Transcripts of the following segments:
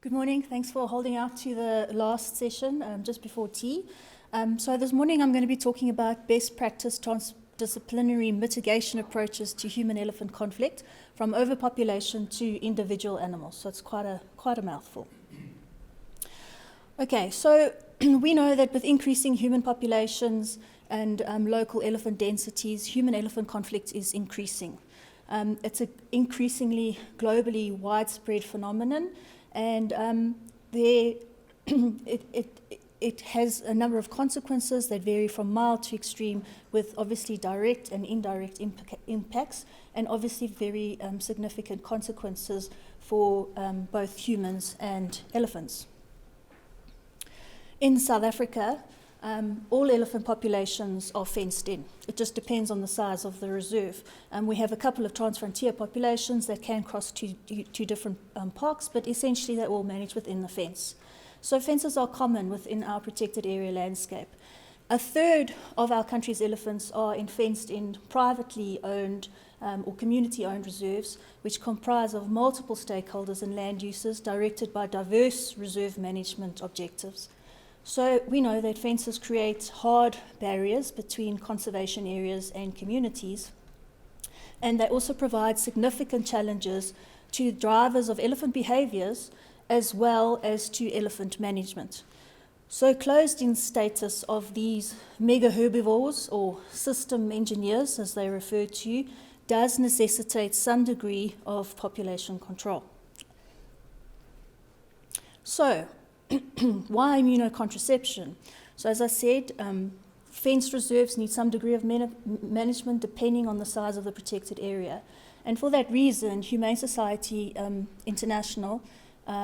Good morning. Thanks for holding out to the last session just before tea. So this morning I'm going to be talking about best practice transdisciplinary mitigation approaches to human-elephant conflict, from overpopulation to individual animals. So it's quite a mouthful. Okay, so we know that with increasing human populations and local elephant densities, human-elephant conflict is increasing. It's an increasingly globally widespread phenomenon, and it has a number of consequences that vary from mild to extreme, with obviously direct and indirect impacts, and obviously very significant consequences for both humans and elephants. In South Africa, all elephant populations are fenced in. It just depends on the size of the reserve. We have a couple of transfrontier populations that can cross to different parks, but essentially they're all managed within the fence. So fences are common within our protected area landscape. A third of our country's elephants are in fenced-in, privately owned or community-owned reserves, which comprise of multiple stakeholders and land uses directed by diverse reserve management objectives. So we know that fences create hard barriers between conservation areas and communities, and they also provide significant challenges to drivers of elephant behaviours as well as to elephant management. So closed-in status of these mega herbivores, or system engineers as they refer to, does necessitate some degree of population control. So, why immunocontraception? So as I said, fenced reserves need some degree of management depending on the size of the protected area. And for that reason, Humane Society International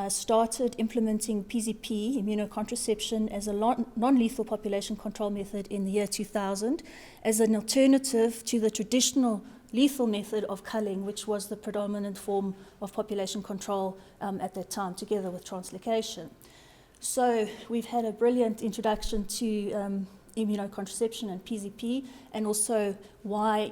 started implementing PZP, immunocontraception, as a non-lethal population control method in the year 2000 as an alternative to the traditional lethal method of culling, which was the predominant form of population control at that time, together with translocation. So we've had a brilliant introduction to immunocontraception and PZP, and also why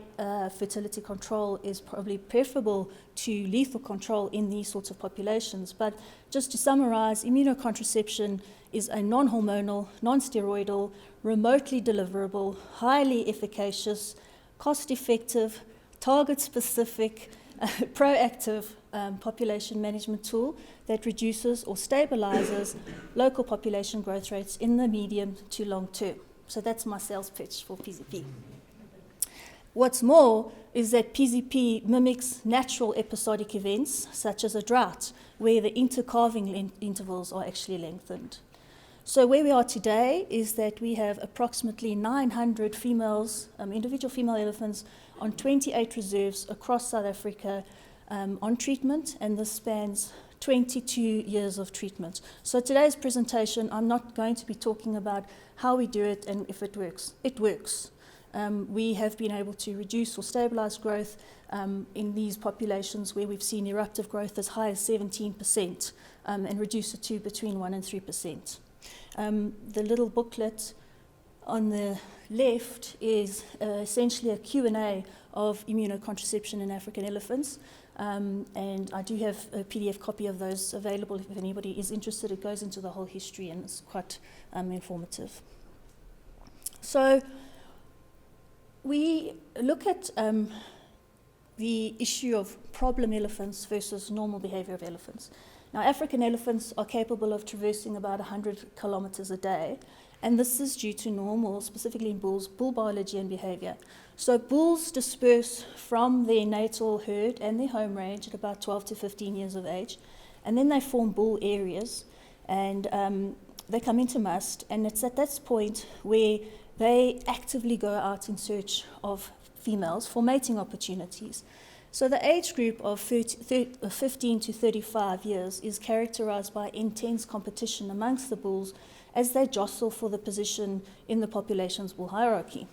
fertility control is probably preferable to lethal control in these sorts of populations. But just to summarize, immunocontraception is a non-hormonal, non-steroidal, remotely deliverable, highly efficacious, cost-effective, target-specific, proactive population management tool that reduces or stabilizes local population growth rates in the medium to long term. So that's my sales pitch for PZP. What's more is that PZP mimics natural episodic events, such as a drought, where the intercalving intervals are actually lengthened. So where we are today is that we have approximately 900 females, individual female elephants, on 28 reserves across South Africa on treatment, and this spans 22 years of treatment. So today's presentation, I'm not going to be talking about how we do it and if it works. It works. We have been able to reduce or stabilize growth in these populations where we've seen eruptive growth as high as 17% and reduce it to between 1 and 3%. The little booklet on the left is essentially a Q&A of immunocontraception in African elephants. And I do have a PDF copy of those available if anybody is interested. It goes into the whole history and it's quite informative. So we look at the issue of problem elephants versus normal behavior of elephants. Now, African elephants are capable of traversing about 100 kilometers a day, and this is due to normal, specifically in bulls, bull biology and behavior. So bulls disperse from their natal herd and their home range at about 12 to 15 years of age, and then they form bull areas, and they come into must, and it's at that point where they actively go out in search of females for mating opportunities. So the age group of 15 to 35 years is characterized by intense competition amongst the bulls as they jostle for the position in the population's bull hierarchy.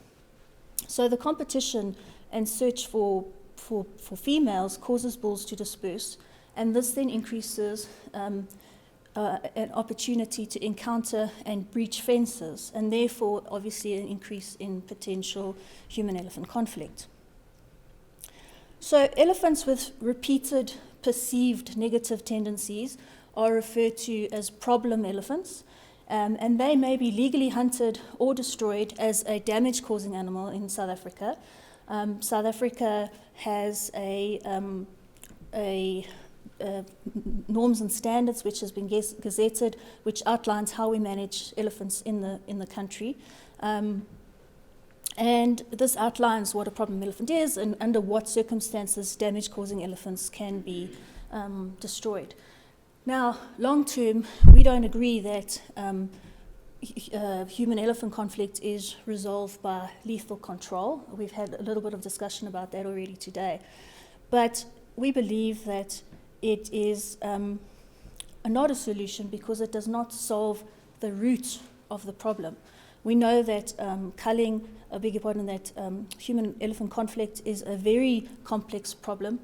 So the competition and search for females causes bulls to disperse, and this then increases an opportunity to encounter and breach fences, and therefore obviously an increase in potential human-elephant conflict. So elephants with repeated perceived negative tendencies are referred to as problem elephants, and they may be legally hunted or destroyed as a damage-causing animal in South Africa. South Africa has norms and standards which has been gazetted, which outlines how we manage elephants in the country. And this outlines what a problem elephant is and under what circumstances damage-causing elephants can be destroyed. Now, long term, we don't agree that human-elephant conflict is resolved by lethal control. We've had a little bit of discussion about that already today. But we believe that it is not a solution because it does not solve the root of the problem. We know that human-elephant conflict is a very complex problem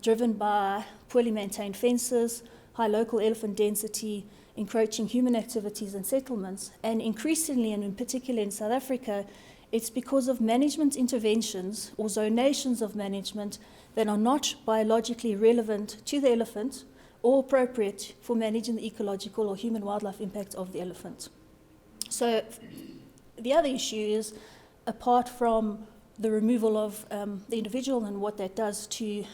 driven by poorly maintained fences, high local elephant density, encroaching human activities and settlements, and increasingly, and in particular in South Africa, it's because of management interventions or zonations of management that are not biologically relevant to the elephant or appropriate for managing the ecological or human wildlife impact of the elephant. So the other issue is, apart from the removal of the individual and what that does to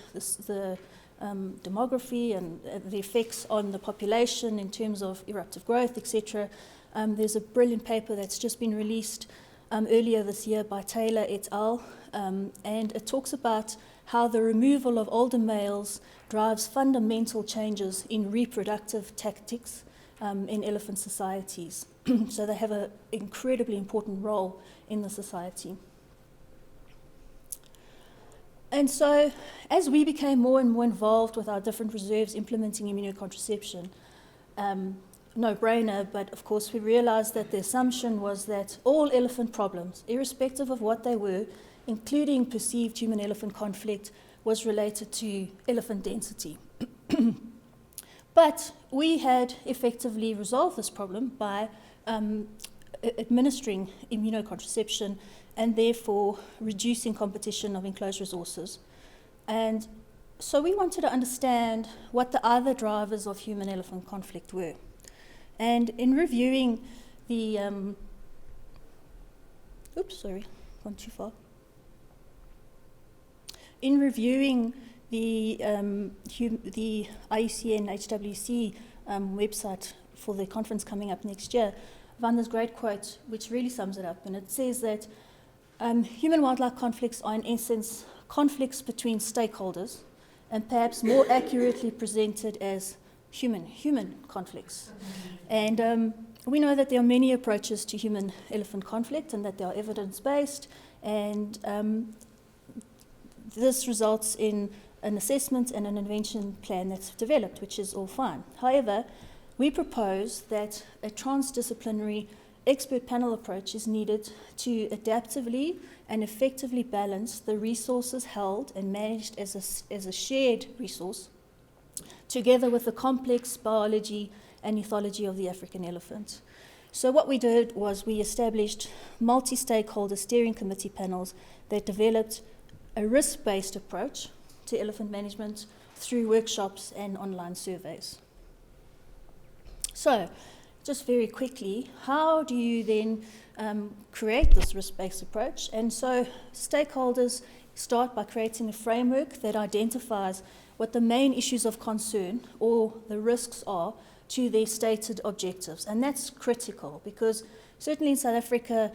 the demography and the effects on the population in terms of eruptive growth, etc. There's a brilliant paper that's just been released earlier this year by Taylor et al. And it talks about how the removal of older males drives fundamental changes in reproductive tactics in elephant societies. So they have an incredibly important role in the society. And so, as we became more and more involved with our different reserves implementing immunocontraception, no-brainer, but of course we realized that the assumption was that all elephant problems, irrespective of what they were, including perceived human-elephant conflict, was related to elephant density. But we had effectively resolved this problem by administering immunocontraception and therefore reducing competition of enclosed resources. And so we wanted to understand what the other drivers of human-elephant conflict were. And in reviewing the, gone too far. In reviewing the IUCN HWC website for the conference coming up next year, I found this great quote which really sums it up, and it says that human-wildlife conflicts are in essence conflicts between stakeholders, and perhaps more accurately presented as human conflicts. And we know that there are many approaches to human-elephant conflict and that they are evidence-based, and this results in an assessment and an intervention plan that's developed, which is all fine. However, we propose that a transdisciplinary expert panel approach is needed to adaptively and effectively balance the resources held and managed as a shared resource, together with the complex biology and ethology of the African elephant. So what we did was we established multi-stakeholder steering committee panels that developed a risk-based approach to elephant management through workshops and online surveys. So, just very quickly, how do you then create this risk-based approach? And so stakeholders start by creating a framework that identifies what the main issues of concern or the risks are to their stated objectives. And that's critical because certainly in South Africa,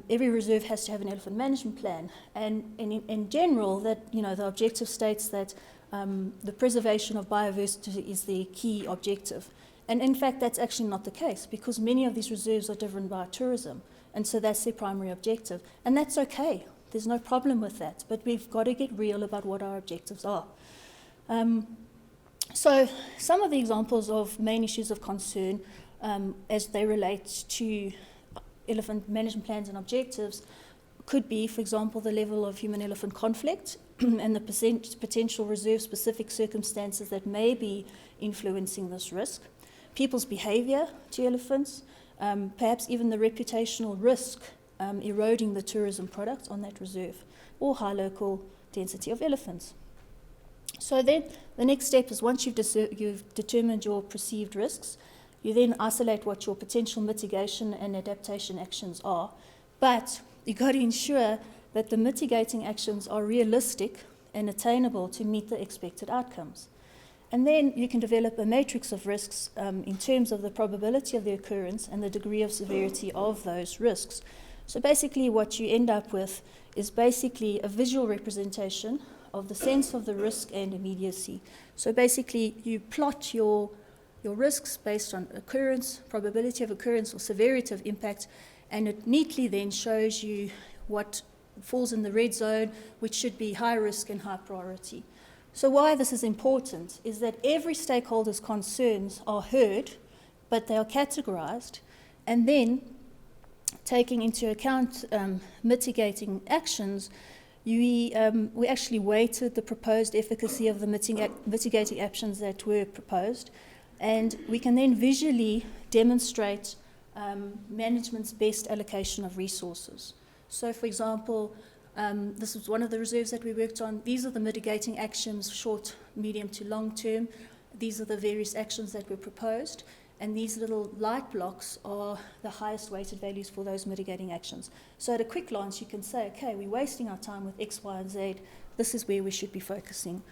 every reserve has to have an elephant management plan. And in general, that the objective states that the preservation of biodiversity is the key objective. And in fact, that's actually not the case because many of these reserves are driven by tourism. And so that's their primary objective. And that's okay. There's no problem with that. But we've got to get real about what our objectives are. So some of the examples of main issues of concern as they relate to elephant management plans and objectives could be, for example, the level of human-elephant conflict and the potential reserve-specific circumstances that may be influencing this risk. People's behavior to elephants, perhaps even the reputational risk eroding the tourism product on that reserve, or high local density of elephants. So then the next step is once you've determined your perceived risks, you then isolate what your potential mitigation and adaptation actions are. But you've got to ensure that the mitigating actions are realistic and attainable to meet the expected outcomes. And then you can develop a matrix of risks in terms of the probability of the occurrence and the degree of severity of those risks. So basically what you end up with is basically a visual representation of the sense of the risk and immediacy. So basically you plot your risks based on occurrence, probability of occurrence or severity of impact, and it neatly then shows you what falls in the red zone, which should be high risk and high priority. So why this is important is that every stakeholder's concerns are heard, but they are categorized, and then taking into account mitigating actions, we actually weighted the proposed efficacy of the mitigating actions that were proposed, and we can then visually demonstrate management's best allocation of resources. So, for example, this was one of the reserves that we worked on. These are the mitigating actions, short, medium to long term. These are the various actions that were proposed. And these little light blocks are the highest weighted values for those mitigating actions. So at a quick glance, you can say, okay, we're wasting our time with X, Y, and Z. This is where we should be focusing.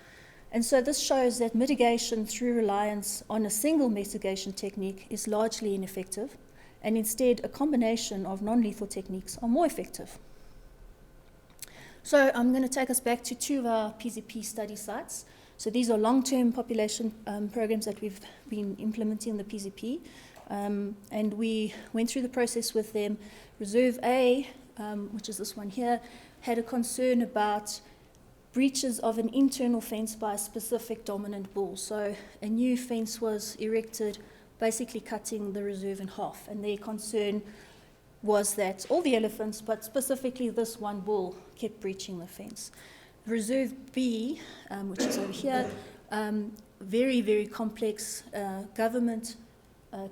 And so this shows that mitigation through reliance on a single mitigation technique is largely ineffective, and instead a combination of non-lethal techniques are more effective. So I'm going to take us back to two of our PZP study sites. So these are long-term population programs that we've been implementing in the PZP, and we went through the process with them. Reserve A, which is this one here, had a concern about breaches of an internal fence by a specific dominant bull. So a new fence was erected, basically cutting the reserve in half, and their concern was that all the elephants, but specifically this one bull, kept breaching the fence. Reserve B, which is over here, very, very complex government,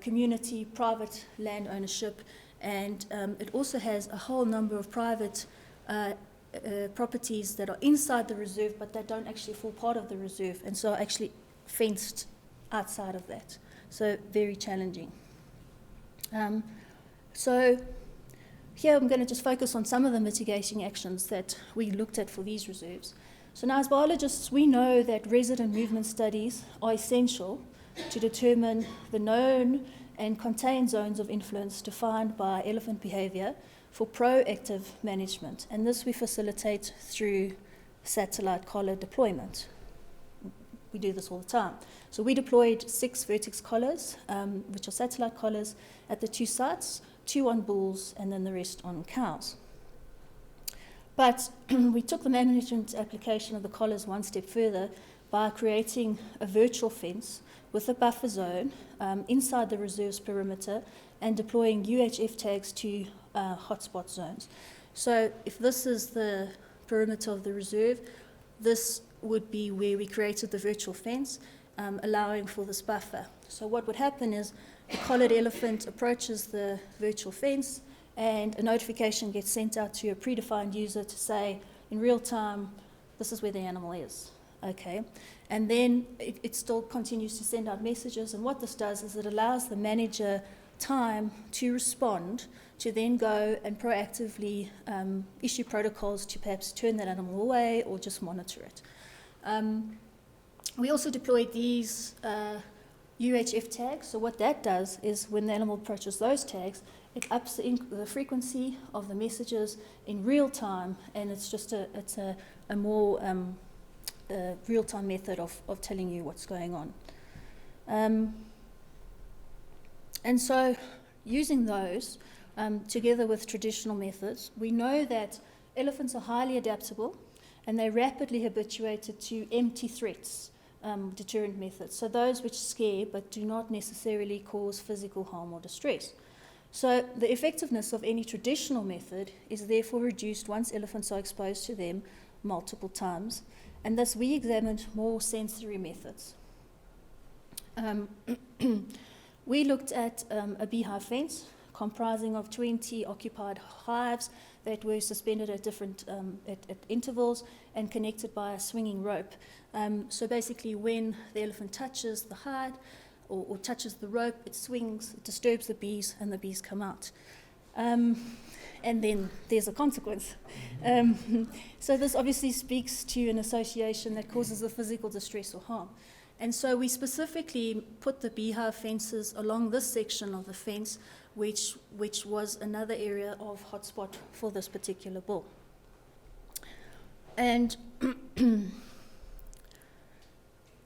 community, private land ownership, and it also has a whole number of private properties that are inside the reserve, but that don't actually form part of the reserve, and so are actually fenced outside of that. So very challenging. So here I'm going to just focus on some of the mitigating actions that we looked at for these reserves. So now as biologists, we know that resident movement studies are essential to determine the known and contained zones of influence defined by elephant behavior for proactive management. And this we facilitate through satellite collar deployment. We do this all the time. So we deployed 6 vertex collars, which are satellite collars, at the 2 sites, 2 on bulls, and then the rest on cows. But we took the management application of the collars one step further by creating a virtual fence with a buffer zone inside the reserve's perimeter and deploying UHF tags to hotspot zones. So if this is the perimeter of the reserve, this would be where we created the virtual fence, allowing for this buffer. So what would happen is the collared elephant approaches the virtual fence, and a notification gets sent out to a predefined user to say, in real time, this is where the animal is. Okay, and then it still continues to send out messages, and what this does is it allows the manager time to respond, to then go and proactively issue protocols to perhaps turn that animal away or just monitor it. We also deployed these UHF tags. So what that does is when the animal approaches those tags, it ups the frequency of the messages in real time, and it's just a more real-time method of telling you what's going on. And so using those together with traditional methods, we know that elephants are highly adaptable and they're rapidly habituated to empty threats, deterrent methods, so those which scare but do not necessarily cause physical harm or distress. So the effectiveness of any traditional method is therefore reduced once elephants are exposed to them multiple times, and thus we examined more sensory methods. We looked at a beehive fence comprising of 20 occupied hives that were suspended at different at intervals and connected by a swinging rope. So basically, when the elephant touches the hide or touches the rope, it swings, it disturbs the bees, and the bees come out. And then there's a consequence. So this obviously speaks to an association that causes a physical distress or harm. And so we specifically put the beehive fences along this section of the fence, which was another area of hotspot for this particular bull. And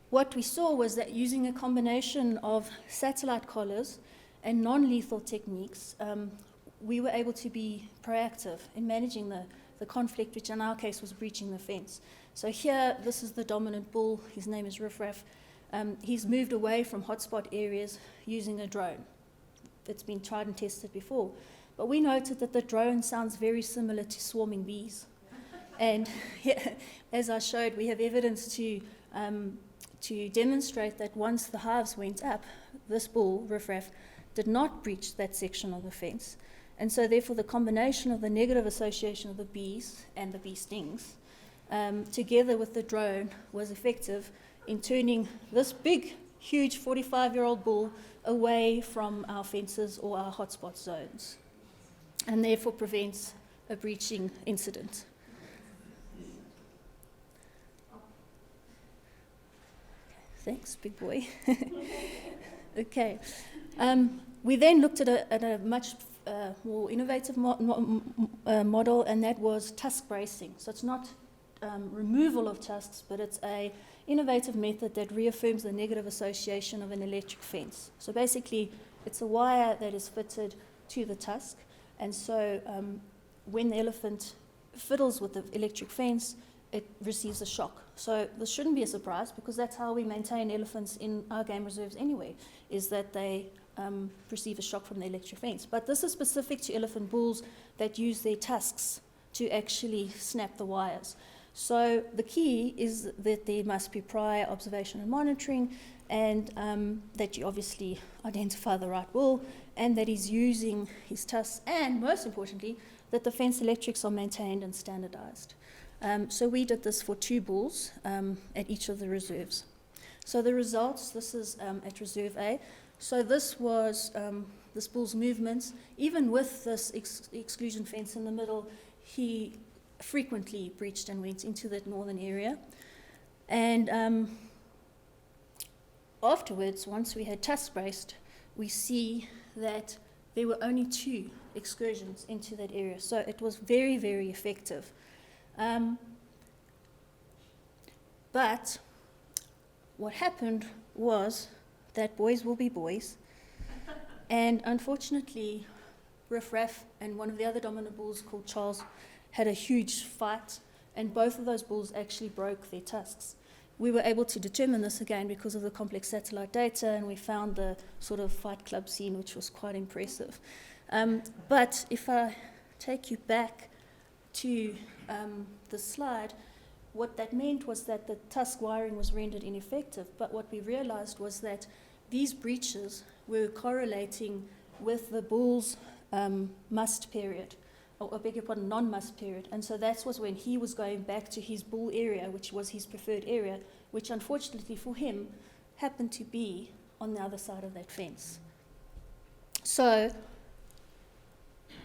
what we saw was that using a combination of satellite collars and non-lethal techniques, we were able to be proactive in managing the conflict, which in our case was breaching the fence. So here, this is the dominant bull. His name is Riff Raff. He's moved away from hotspot areas using a drone. It's been tried and tested before. But we noted that the drone sounds very similar to swarming bees. And as I showed, we have evidence to demonstrate that once the hives went up, this bull, Riff Raff, did not breach that section of the fence. And so therefore the combination of the negative association of the bees and the bee stings, together with the drone, was effective in turning this big, huge 45-year-old bull away from our fences or our hotspot zones, and therefore prevents a breaching incident. Thanks, big boy. Okay. We then looked at a much more innovative model, and that was tusk bracing. So it's not removal of tusks, but it's a innovative method that reaffirms the negative association of an electric fence. So basically, it's a wire that is fitted to the tusk, and so when the elephant fiddles with the electric fence, it receives a shock. So this shouldn't be a surprise, because that's how we maintain elephants in our game reserves anyway, is that they receive a shock from the electric fence. But this is specific to elephant bulls that use their tusks to actually snap the wires. So the key is that there must be prior observation and monitoring, and that you obviously identify the right bull, and that he's using his tusks, and most importantly, that the fence electrics are maintained and standardized. So we did this for 2 bulls at each of the reserves. So the results, this is at Reserve A. So this was this bull's movements. Even with this exclusion fence in the middle, he frequently breached and went into that northern area. And afterwards, once we had tusk braced, we see that there were only 2 excursions into that area. So it was very, very effective. But what happened was that boys will be boys, and unfortunately, Riff Raff and one of the other dominant bulls called Charles had a huge fight, and both of those bulls actually broke their tusks. We were able to determine this again because of the complex satellite data, and we found the sort of fight club scene, which was quite impressive. But if I take you back to the slide, what that meant was that the tusk wiring was rendered ineffective, but what we realized was that these breaches were correlating with the bull's must period, or I beg your pardon, non-must period. And so that was when he was going back to his bull area, which was his preferred area, which unfortunately for him happened to be on the other side of that fence. So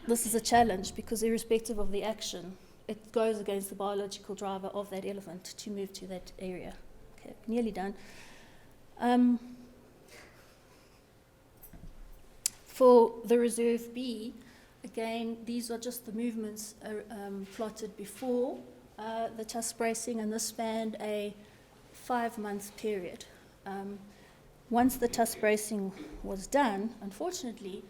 this is a challenge, because irrespective of the action, it goes against the biological driver of that elephant to move to that area. Okay, nearly done. For the Reserve B, again, these are just the movements plotted before the tusk bracing, and this spanned a 5-month period. Once the tusk bracing was done, unfortunately,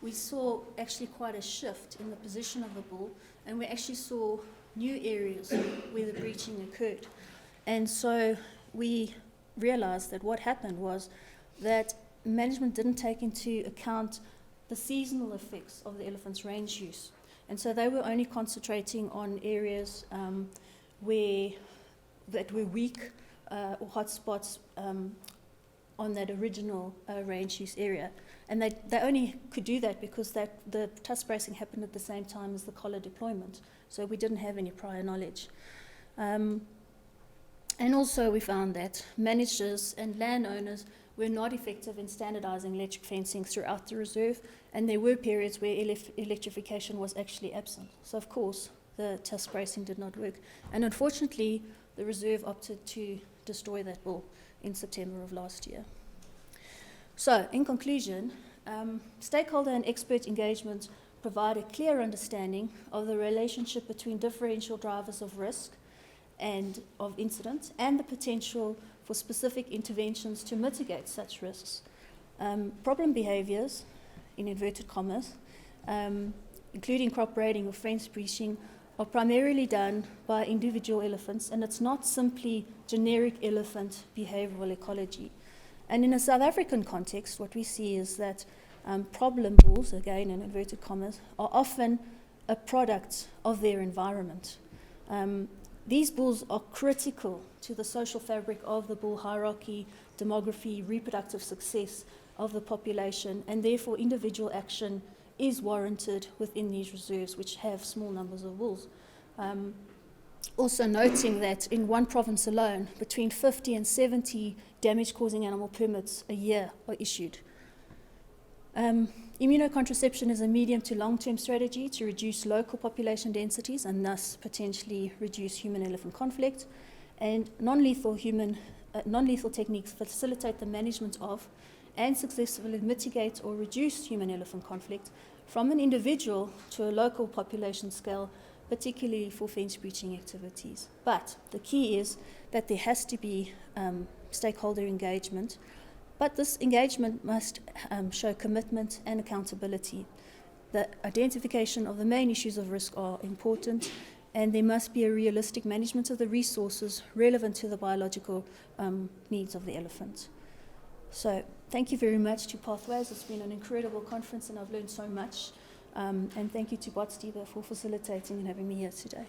we saw actually quite a shift in the position of the bull, and we actually saw new areas where the breaching occurred. And so we realized that what happened was that management didn't take into account the seasonal effects of the elephant's range use. And so they were only concentrating on areas that were weak or hotspots on that original range use area. And they only could do that because the tusk bracing happened at the same time as the collar deployment. So we didn't have any prior knowledge. And also we found that managers and landowners were not effective in standardizing electric fencing throughout the reserve, and there were periods where electrification was actually absent. So of course, the tusk bracing did not work. And unfortunately, the reserve opted to destroy that bull in September of last year. So, in conclusion, stakeholder and expert engagement provide a clear understanding of the relationship between differential drivers of risk and of incidents and the potential for specific interventions to mitigate such risks. Problem behaviours, in inverted commas, including crop raiding or fence breaching, are primarily done by individual elephants, and it's not simply generic elephant behavioural ecology. And in a South African context, what we see is that problem bulls, again in inverted commas, are often a product of their environment. These bulls are critical to the social fabric of the bull hierarchy, demography, reproductive success of the population, and therefore individual action is warranted within these reserves, which have small numbers of bulls. Also noting that in one province alone, between 50 and 70 damage-causing animal permits a year are issued. Immunocontraception is a medium to long-term strategy to reduce local population densities and thus potentially reduce human-elephant conflict. And non-lethal techniques facilitate the management of and successfully mitigate or reduce human-elephant conflict from an individual to a local population scale, particularly for fence breaching activities. But the key is that there has to be stakeholder engagement, but this engagement must show commitment and accountability. The identification of the main issues of risk are important, and there must be a realistic management of the resources relevant to the biological needs of the elephant. So thank you very much to Pathways. It's been an incredible conference and I've learned so much. And thank you to Botstiber for facilitating and having me here today.